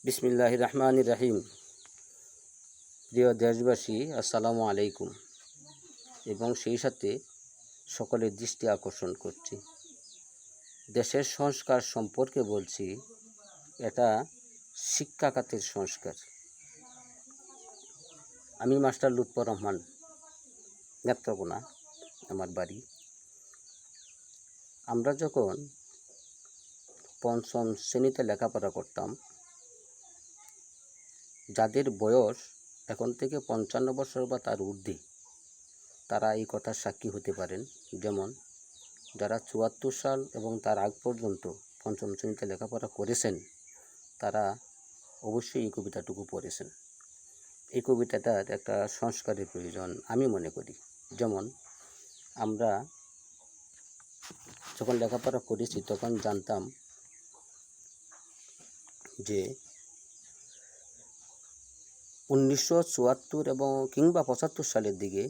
বিসমিল্লাহির রহমানির রহিম। প্রিয় দেশবাসী, আসসালামু আলাইকুম। এবং সেই সাথে সকলের দৃষ্টি আকর্ষণ করছি, দেশের সংস্কার সম্পর্কে বলছি। এটা শিক্ষা খাতের সংস্কার। আমি মাস্টার লুৎফর রহমান, নেত্রকোনা আমার বাড়ি। আমরা যখন পঞ্চম শ্রেণীতে লেখাপড়া করতাম, যাদের বয়স এখন থেকে 55 বছর বা তার ঊর্ধ্বে, তারা এই কথার সাক্ষী হতে পারেন। যেমন যারা 74 সাল এবং তার আগ পর্যন্ত পঞ্চম শ্রেণীতে লেখাপড়া করেছেন, তারা অবশ্যই এই কবিতাটুকু পড়েছেন। এই কবিতাটার একটা সংস্কারের প্রয়োজন আমি মনে করি। যেমন আমরা যখন লেখাপড়া করেছি তখন জানতাম যে 1974 এবং কিংবা 75 সালের দিকে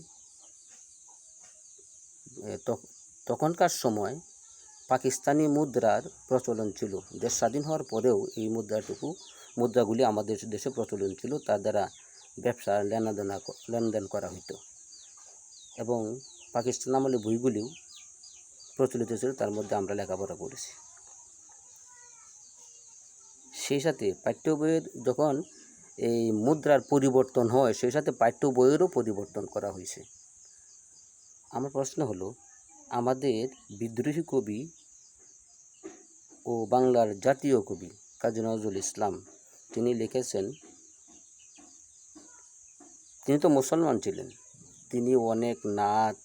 তখনকার সময় পাকিস্তানি মুদ্রার প্রচলন ছিল। দেশ স্বাধীন হওয়ার পরেও এই মুদ্রাগুলি আমাদের দেশে প্রচলন ছিল। তার দ্বারা ব্যবসা লেনদেন করা হতো এবং পাকিস্তান আমলে বইগুলিও প্রচলিত ছিল, তার মধ্যে আমরা লেখাপড়া করেছি। সেই সাথে পাঠ্য বইয়ের যখন এই মুদ্রার পরিবর্তন হয়, সেই সাথে পাঠ্য বইয়েরও পরিবর্তন করা হয়েছে। আমার প্রশ্ন হলো, আমাদের বিদ্রোহী কবি ও বাংলার জাতীয় কবি কাজী নজরুল ইসলাম, তিনি লিখেছেন, তিনি তো মুসলমান ছিলেন, তিনি অনেক নাত,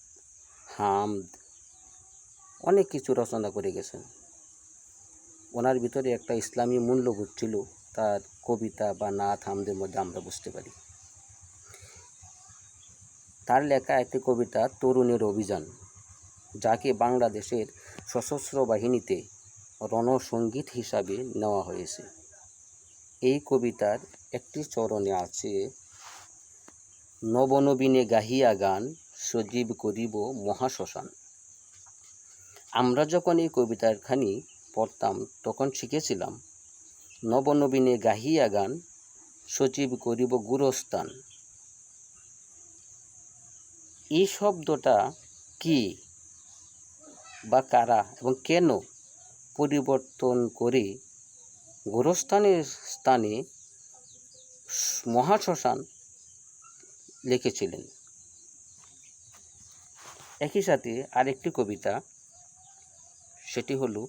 হামদ, অনেক কিছু রচনা করে গেছেন। ওনার ভিতরে একটা ইসলামী মূল্যবোধ ছিল, তার কবিতা বা নাত হামদের মধ্যে আমরা বুঝতে পারি। তার লেখা একটি কবিতা তরুণের অভিযান, যাকে বাংলাদেশের সশস্ত্র বাহিনীতে রণসঙ্গীত হিসাবে নেওয়া হয়েছে। এই কবিতার একটি চরণে আছে, নবনবীনে গাহিয়া গান সজীব করিব মহাশ্মশান। আমরা যখন এই কবিতাখানি পড়তাম তখন শিখেছিলাম, নবনবীনে গাহিয়া গান সজীব করিব গুরস্থান। এই শব্দটা কি বা কারা এবং কেন পরিবর্তন করে গোরস্থানের স্থানে মহাশ্মশান লিখেছিলেন? একই সাথে আরেকটি কবিতা, সেটি হলো